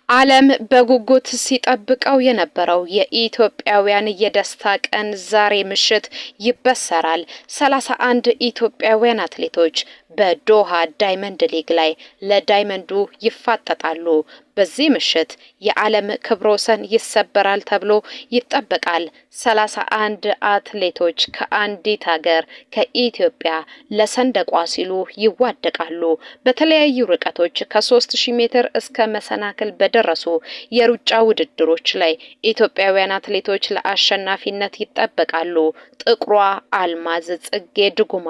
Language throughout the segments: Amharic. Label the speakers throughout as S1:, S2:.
S1: ዓለም በጉጉት ሲጠብቀው የነበረው የኢትዮጵያውያን የደስታ ቀን ዛሬ ምሽት ይበሰራል። 31 ኢትዮጵያውያን አትሌቶች በዶሃ ዳይመንድ ሊግ ላይ ለዳይመንዱ ይፋጠጣሉ። በዚህ ምሽት የዓለም ክብረ ወሰን ይሰበራል ተብሎ ይጠበቃል። 31 አትሌቶች ከአንዲት ሀገር ከኢትዮጵያ ለሰንደቋ ሲሉ ይዋደቃሉ። በተለያዩ ርቀቶች ከ3000 ሜትር እስከ መሰናክል በደረሱ የሩጫ ውድድሮች ላይ ኢትዮጵያውያን አትሌቶች ለአሸናፊነት ይጠበቃሉ። ጥቁሯ አልማዝ ጽጌ ድጉማ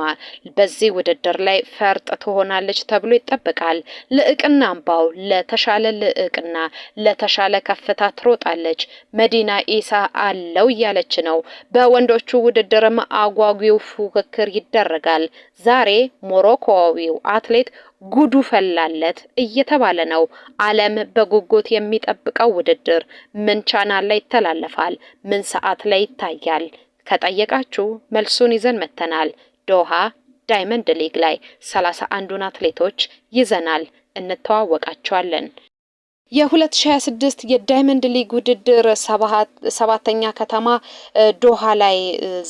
S1: በዚህ ውድድር ላይ ፈርጥ ትሆናለች ተብሎ ይጠበቃል። ልዕቅና አምባው ለተሻለ ልዕቅና ለተሻለ ከፍታ ትሮጣለች። መዲና ኢሳ አለው እያለች ነው። በወንዶቹ ውድድርም አጓጊው ፉክክር ይደረጋል። ዛሬ ሞሮኮዊው አትሌት ጉዱ ፈላለት እየተባለ ነው። ዓለም በጉጉት የሚጠብቀው ውድድር ምን ቻናል ላይ ይተላለፋል? ምን ሰዓት ላይ ይታያል? ከጠየቃችሁ መልሱን ይዘን መተናል። ዶሃ ዳይመንድ ሊግ ላይ 31ዱን አትሌቶች ይዘናል፣ እንተዋወቃቸዋለን። የ2026 የዳይመንድ ሊግ ውድድር ሰባተኛ ከተማ ዶሃ ላይ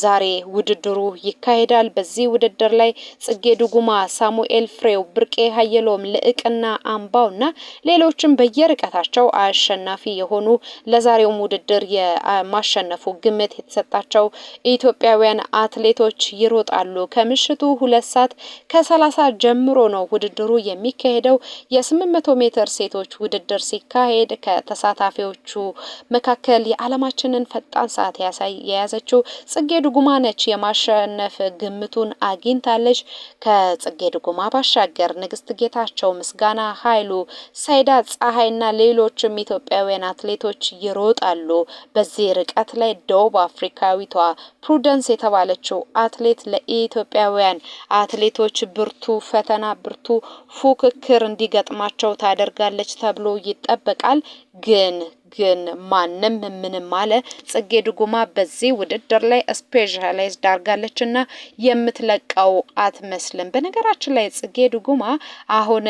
S1: ዛሬ ውድድሩ ይካሄዳል። በዚህ ውድድር ላይ ጽጌ ድጉማ፣ ሳሙኤል ፍሬው፣ ብርቄ ሀየሎም፣ ልዕቅና አምባውና ሌሎችም በየርቀታቸው አሸናፊ የሆኑ ለዛሬውም ውድድር የማሸነፉ ግምት የተሰጣቸው ኢትዮጵያውያን አትሌቶች ይሮጣሉ። ከምሽቱ 2 ሰዓት ከ30 ጀምሮ ነው ውድድሩ የሚካሄደው። የ800 ሜትር ሴቶች ውድድር ሲካሄድ ከተሳታፊዎቹ መካከል የዓለማችንን ፈጣን ሰዓት የያዘችው ጽጌ ድጉማ ነች። የማሸነፍ ግምቱን አግኝታለች። ከጽጌ ድጉማ ባሻገር ንግስት ጌታቸው፣ ምስጋና ኃይሉ፣ ሳይዳ ፀሐይና ሌሎችም ኢትዮጵያውያን አትሌቶች ይሮጣሉ። በዚህ ርቀት ላይ ደቡብ አፍሪካዊቷ ፕሩደንስ የተባለችው አትሌት ለኢትዮጵያውያን አትሌቶች ብርቱ ፈተና ብርቱ ፉክክር እንዲገጥማቸው ታደርጋለች ተብሎ ይጠበቃል። ግን ማንም ምንም አለ ጽጌ ድጉማ በዚህ ውድድር ላይ ስፔሻላይዝድ አድርጋለችና የምትለቀው አትመስልም። በነገራችን ላይ ጽጌ ድጉማ አሁን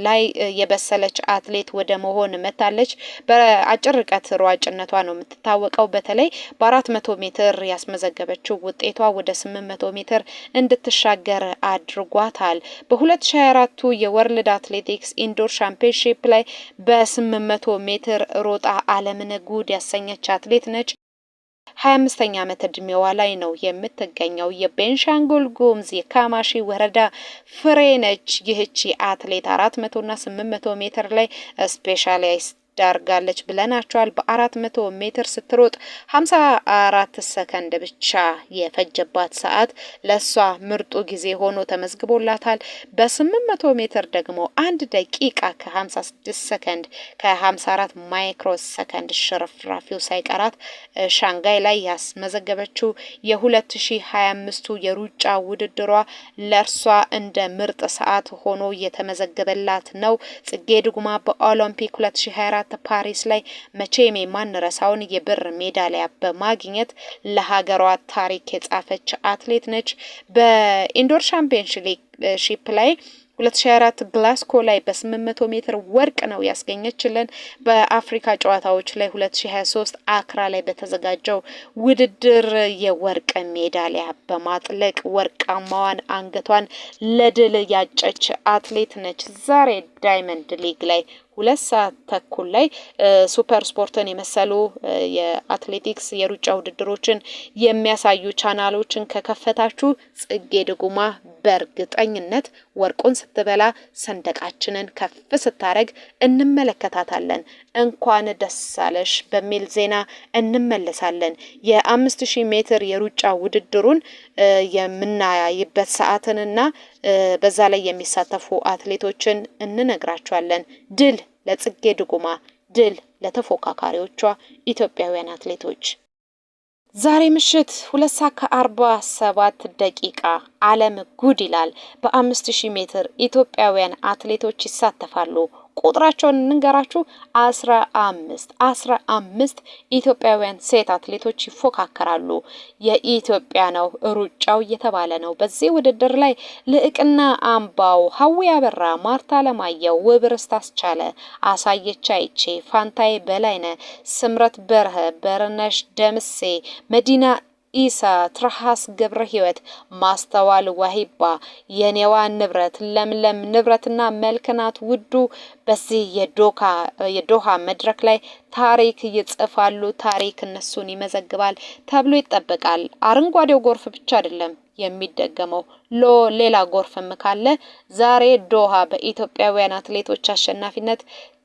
S1: ላይ የበሰለች አትሌት ወደ መሆን መታለች። በአጭር ርቀት ሯጭነቷ ነው የምትታወቀው። በተለይ በ400 ሜትር ያስመዘገበችው ውጤቷ ወደ 800 ሜትር እንድትሻገር አድርጓታል። በ2024 የወርልድ አትሌቲክስ ኢንዶር ሻምፒዮንሺፕ ላይ በ800 ሜትር ሮጣ ዓለምን ጉድ ያሰኘች አትሌት ነች። 25ኛ ዓመት እድሜዋ ላይ ነው የምትገኘው። የቤንሻንጉል ጉሙዝ የካማሺ ወረዳ ፍሬ ነች። ይህቺ አትሌት 400 እና 800 ሜትር ላይ ስፔሻላይዝ ዳርጋለች ብለናቸዋል። በ400 ሜትር ስትሮጥ 54 ሰከንድ ብቻ የፈጀባት ሰዓት ለሷ ምርጡ ጊዜ ሆኖ ተመዝግቦላታል። በ800 ሜትር ደግሞ 1 ደቂቃ ከ56 ሰከንድ ከ54 ማይክሮ ሰከንድ ሽርፍራፊው ሳይቀራት ሻንጋይ ላይ ያስመዘገበችው የ2025 የሩጫ ውድድሯ ለርሷ እንደ ምርጥ ሰዓት ሆኖ የተመዘገበላት ነው። ጽጌ ድጉማ በኦሎምፒክ 2024 ፓሪስ ላይ መቼም የማንረሳውን የብር ሜዳሊያ በማግኘት ለሀገሯ ታሪክ የጻፈች አትሌት ነች። በኢንዶር ሻምፒዮንሺፕ ላይ 2024 ግላስኮ ላይ በ800 ሜትር ወርቅ ነው ያስገኘችልን። በአፍሪካ ጨዋታዎች ላይ 2023 አክራ ላይ በተዘጋጀው ውድድር የወርቅ ሜዳሊያ በማጥለቅ ወርቃማዋን አንገቷን ለድል ያጨች አትሌት ነች። ዛሬ ዳይመንድ ሊግ ላይ 2 ሰዓት ተኩል ላይ ሱፐር ስፖርትን የመሰሉ የአትሌቲክስ የሩጫ ውድድሮችን የሚያሳዩ ቻናሎችን ከከፈታችሁ ጽጌ ድጉማ በእርግጠኝነት ወርቁን ስትበላ ሰንደቃችንን ከፍ ስታረግ እንመለከታታለን። እንኳን ደስ አለሽ በሚል ዜና እንመለሳለን። የ5000 ሜትር የሩጫ ውድድሩን የምናይበት ሰዓትንና በዛ ላይ የሚሳተፉ አትሌቶችን እንነግራቸዋለን። ድል ለጽጌ ድጉማ፣ ድል ለተፎካካሪዎቿ ኢትዮጵያውያን አትሌቶች። ዛሬ ምሽት 2:47 ደቂቃ ዓለም ጉድ ይላል። በ5000 ሜትር ኢትዮጵያውያን አትሌቶች ይሳተፋሉ። ቁጥራቸውን እንንገራችሁ። 15 ኢትዮጵያውያን ሴት አትሌቶች ይፎካከራሉ። የኢትዮጵያ ነው ሩጫው እየተባለ ነው። በዚህ ውድድር ላይ ልዕቅና አምባው፣ ሀዊ አበራ፣ ማርታ ለማየው፣ ውብርስት አስቻለ፣ አሳየች አይቼ፣ ፋንታይ በላይነ፣ ስምረት በርሀ፣ በርነሽ ደምሴ፣ መዲና ኢሳ፣ ትርሃስ ገብረ ህይወት፣ ማስተዋል ዋሂባ፣ የኔዋ ንብረት፣ ለምለም ንብረትና መልክናት ውዱ በዚህ የዶሃ መድረክ ላይ ታሪክ ይጽፋሉ። ታሪክ እነሱን ይመዘግባል ተብሎ ይጠበቃል። አረንጓዴው ጎርፍ ብቻ አይደለም የሚደገመው ሌላ ጎርፍም ካለ ዛሬ ዶሃ በኢትዮጵያውያን አትሌቶች አሸናፊነት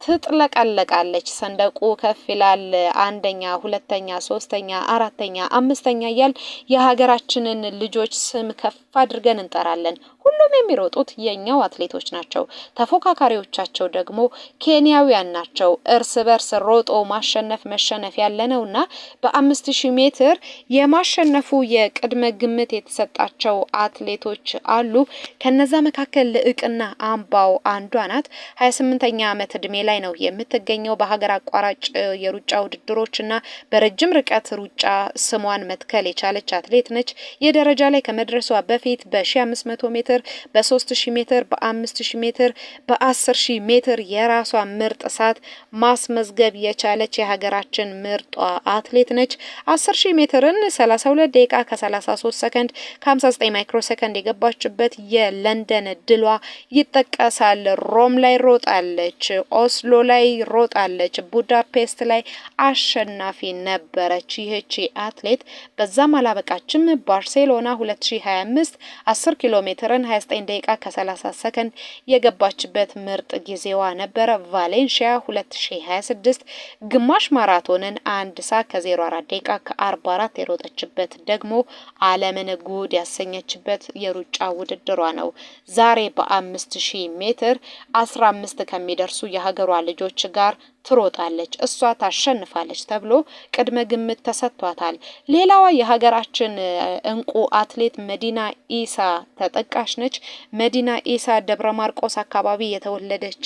S1: ትጥለቀለቃለች። ሰንደቁ ከፍ ይላል። አንደኛ፣ ሁለተኛ፣ ሶስተኛ፣ አራተኛ፣ አምስተኛ እያል የሀገራችንን ልጆች ስም ከፍ አድርገን እንጠራለን። ሁሉም የሚሮጡት የኛው አትሌቶች ናቸው። ተፎካካሪዎቻቸው ደግሞ ኬንያውያን ናቸው። እርስ በርስ ሮጦ ማሸነፍ መሸነፍ ያለ ነውና በ5000 ሜትር የማሸነፉ የቅድመ ግምት የተሰጣቸው አትሌቶች አሉ። ከነዛ መካከል ልዕቅና አምባው አንዷ ናት። 28ኛ ዓመት እድሜ ላይ ነው የምትገኘው። በሀገር አቋራጭ የሩጫ ውድድሮችና በረጅም ርቀት ሩጫ ስሟን መትከል የቻለች አትሌት ነች። የደረጃ ላይ ከመድረሷ በፊት በ1500 ሜትር፣ በ3000 ሜትር፣ በ5000 ሜትር፣ በ10000 ሜትር የራሷ ምርጥ ሰዓት ማስመዝገብ የቻለች የሀገራችን ምርጧ አትሌት ነች። 10000 ሜትርን 32 ደቂቃ ከ33 ሰከንድ ከ59 ማይክሮ ሰከንድ የገባችበት የለንደን ድሏ ይጠቀሳል። ሮም ላይ ሮጣለች፣ ኦስሎ ላይ ሮጣለች፣ ቡዳፔስት ላይ አሸናፊ ነበረች ይህቺ አትሌት። በዛም አላበቃችም። ባርሴሎና 2025 10 ኪሎ ሜትርን 29 ደቂቃ ከ30 ሰከንድ የገባችበት ምርጥ ጊዜዋ ነበረ። ቫሌንሺያ 2026 ግማሽ ማራቶንን 1 ሰዓት ከ04 ደቂቃ ከ44 የሮጠችበት ደግሞ ዓለምን ጉድ ያሰኘችበት የሩጫ ውድድሯ ነው። ዛሬ በ5000 ሜትር 15 ከሚደርሱ የሀገሯ ልጆች ጋር ትሮጣለች። እሷ ታሸንፋለች ተብሎ ቅድመ ግምት ተሰጥቷታል። ሌላዋ የሀገራችን እንቁ አትሌት መዲና ኢሳ ተጠቃሽ ነች። መዲና ኢሳ ደብረ ማርቆስ አካባቢ የተወለደች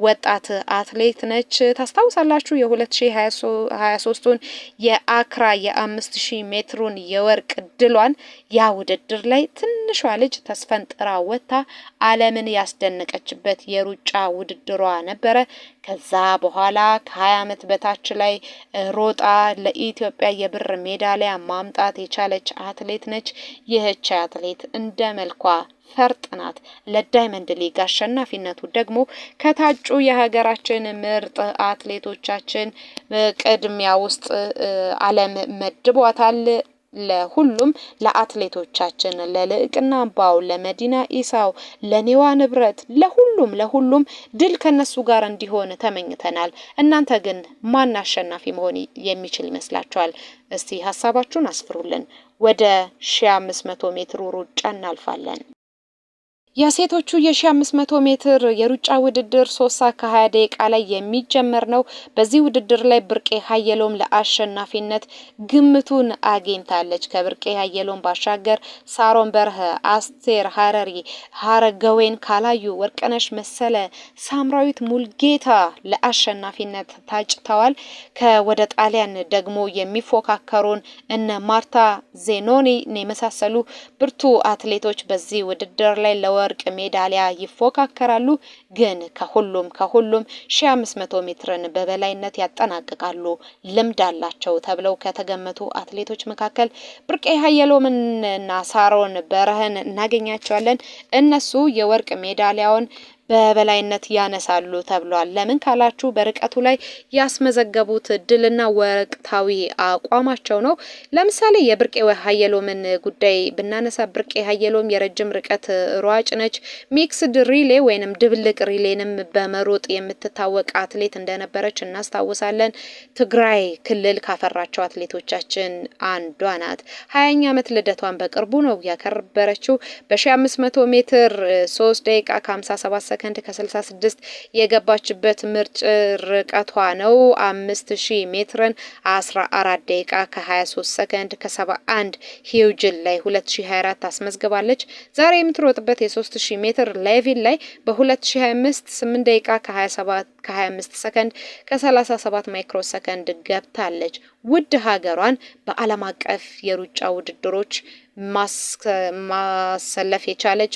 S1: ወጣት አትሌት ነች። ታስታውሳላችሁ የ2023ን የአክራ የ5000 ሜትሩን የወርቅ ድሏን። ያ ውድድር ላይ ትንሿ ልጅ ተስፈንጥራ ወጥታ ዓለምን ያስደነቀችበት የሩጫ ውድድሯ ነበረ። ከዛ በኋላ ከ20 ዓመት በታች ላይ ሮጣ ለኢትዮጵያ የብር ሜዳሊያ ማምጣት የቻለች አትሌት ነች። ይህች አትሌት እንደ መልኳ ፈርጥ ናት። ለዳይመንድ ሊግ አሸናፊነቱ ደግሞ ከታጩ የሀገራችን ምርጥ አትሌቶቻችን ቅድሚያ ውስጥ ዓለም መድቧታል። ለሁሉም ለአትሌቶቻችን ለልዕቅና አምባው፣ ለመዲና ኢሳው፣ ለኔዋ ንብረት፣ ለሁሉም ድል ከነሱ ጋር እንዲሆን ተመኝተናል። እናንተ ግን ማን አሸናፊ መሆን የሚችል ይመስላችኋል? እስቲ ሀሳባችሁን አስፍሩልን። ወደ 1500 ሜትር ሩጫ እናልፋለን። የሴቶቹ የ1500 ሜትር የሩጫ ውድድር 3 ሰዓት ከ20 ደቂቃ ላይ የሚጀመር ነው። በዚህ ውድድር ላይ ብርቄ ሀየሎም ለአሸናፊነት ግምቱን አግኝታለች። ከብርቄ ሀየሎም ባሻገር ሳሮን በርሀ፣ አስቴር ሀረሪ፣ ሀረገዌን ካላዩ፣ ወርቅነሽ መሰለ፣ ሳምራዊት ሙልጌታ ለአሸናፊነት ታጭተዋል። ከወደ ጣሊያን ደግሞ የሚፎካከሩን እነ ማርታ ዜኖኒ የመሳሰሉ ብርቱ አትሌቶች በዚህ ውድድር ላይ ለወርቅ ሜዳሊያ ይፎካከራሉ። ግን ከሁሉም 1500 ሜትርን በበላይነት ያጠናቅቃሉ። ልምድ አላቸው ተብለው ከተገመቱ አትሌቶች መካከል ብርቄ ሀየሎምና ሳሮን በርሀን እናገኛቸዋለን። እነሱ የወርቅ ሜዳሊያውን በበላይነት ያነሳሉ ተብሏል። ለምን ካላችሁ በርቀቱ ላይ ያስመዘገቡት ድልና ወቅታዊ አቋማቸው ነው። ለምሳሌ የብርቄ ሀየሎምን ጉዳይ ብናነሳ ብርቄ ሀየሎም የረጅም ርቀት ሯጭ ነች። ሚክስድ ሪሌ ወይንም ድብልቅ ሪሌንም በመሮጥ የምትታወቅ አትሌት እንደነበረች እናስታውሳለን። ትግራይ ክልል ካፈራቸው አትሌቶቻችን አንዷ ናት። 20ኛ ዓመት ልደቷን በቅርቡ ነው ያከበረችው። በ1500 ሜትር 3 ደቂቃ ከ57 ሰከንድ ከ66 የገባችበት ምርጥ ርቀቷ ነው። 5000 ሜትርን 14 ደቂቃ ከ23 ሰከንድ ከ71 ሂውጅን ላይ 2024 አስመዝግባለች። ዛሬ የምትሮጥበት የ3000 ሜትር ሌቪል ላይ በ2025 8 ደቂቃ ከ25 ሰከንድ ከ37 ማይክሮ ሰከንድ ገብታለች። ውድ ሀገሯን በዓለም አቀፍ የሩጫ ውድድሮች መሰለፍ የቻለች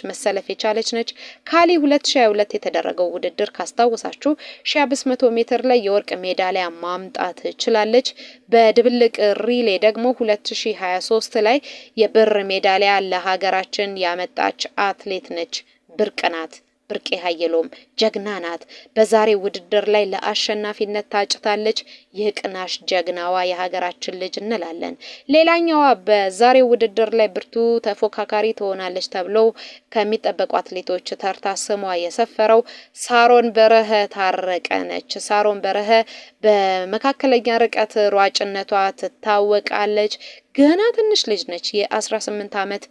S1: ነች። ካሊ 2022 የተደረገው ውድድር ካስታወሳችሁ 1500 ሜትር ላይ የወርቅ ሜዳሊያ ማምጣት ችላለች። በድብልቅ ሪሌ ደግሞ 2023 ላይ የብር ሜዳሊያ ለሀገራችን ያመጣች አትሌት ነች። ብርቄ ኃይሎም ጀግና ናት። በዛሬ ውድድር ላይ ለአሸናፊነት ታጭታለች። የቅናሽ ጀግናዋ የሀገራችን ልጅ እንላለን። ሌላኛዋ በዛሬ ውድድር ላይ ብርቱ ተፎካካሪ ትሆናለች ተብሎ ከሚጠበቁ አትሌቶች ተርታ ስሟ የሰፈረው ሳሮን በረሀ ታረቀ ነች። ሳሮን በረሀ በመካከለኛ ርቀት ሯጭነቷ ትታወቃለች። ገና ትንሽ ልጅ ነች። የ18 ዓመት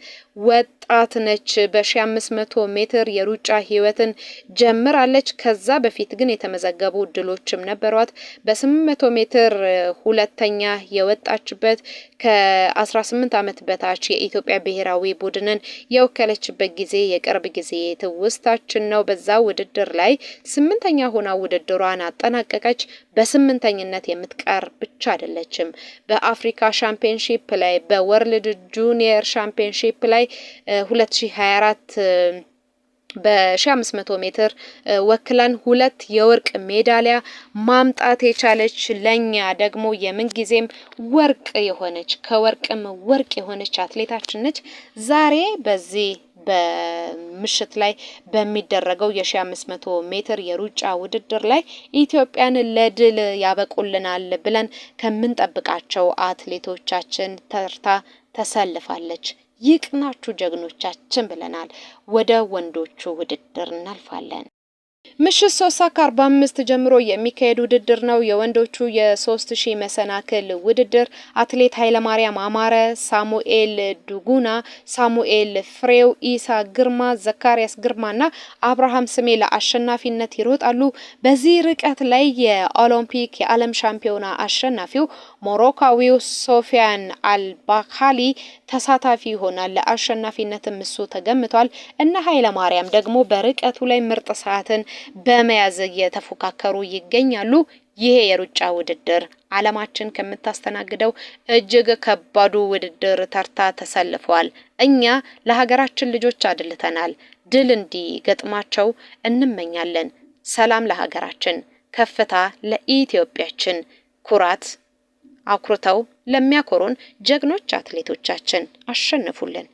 S1: ወጣት ነች። በ1500 ሜትር የሩጫ ህይወትን ጀምራለች። ከዛ በፊት ግን የተመዘገቡ እድሎችም ነበሯት። በ800 ሜትር ሁለተኛ የወጣችበት ከ18 ዓመት በታች የኢትዮጵያ ብሔራዊ ቡድንን የወከለችበት ጊዜ የቅርብ ጊዜ ትውስታችን ነው። በዛ ውድድር ላይ 8ኛ ሆና ውድድሯን አጠናቀቀች። በስምንተኝነት የምትቀር ብቻ አይደለችም። በአፍሪካ ሻምፒዮንሺፕ ላይ በወርልድ ጁኒየር ሻምፒዮንሺፕ ላይ 2024 በ1500 ሜትር ወክላን 2 የወርቅ ሜዳሊያ ማምጣት የቻለች ለኛ ደግሞ የምንጊዜም ወርቅ የሆነች ከወርቅም ወርቅ የሆነች አትሌታችን ነች። ዛሬ በዚህ በምሽት ላይ በሚደረገው የ1500 ሜትር የሩጫ ውድድር ላይ ኢትዮጵያን ለድል ያበቁልናል ብለን ከምንጠብቃቸው አትሌቶቻችን ተርታ ተሰልፋለች። ይቅናችሁ ጀግኖቻችን ብለናል። ወደ ወንዶቹ ውድድር እናልፋለን። ምሽት 3:45 ጀምሮ የሚካሄድ ውድድር ነው። የወንዶቹ የ3000 መሰናክል ውድድር አትሌት ኃይለማርያም አማረ፣ ሳሙኤል ዱጉና፣ ሳሙኤል ፍሬው፣ ኢሳ ግርማ፣ ዘካሪያስ ግርማና አብርሃም ስሜ ለአሸናፊነት ይሮጣሉ። በዚህ ርቀት ላይ የኦሎምፒክ የዓለም ሻምፒዮና አሸናፊው ሞሮካዊው ሶፊያን አልባካሊ ተሳታፊ ይሆናል። ለአሸናፊነትም እሱ ተገምቷል። እነ ኃይለማርያም ደግሞ በርቀቱ ላይ ምርጥ ሰዓትን በመያዝ እየተፎካከሩ ይገኛሉ። ይሄ የሩጫ ውድድር ዓለማችን ከምታስተናግደው እጅግ ከባዱ ውድድር ተርታ ተሰልፈዋል። እኛ ለሀገራችን ልጆች አድልተናል። ድል እንዲገጥማቸው እንመኛለን። ሰላም ለሀገራችን፣ ከፍታ ለኢትዮጵያችን፣ ኩራት አኩርተው ለሚያኮሩን ጀግኖች አትሌቶቻችን አሸንፉልን።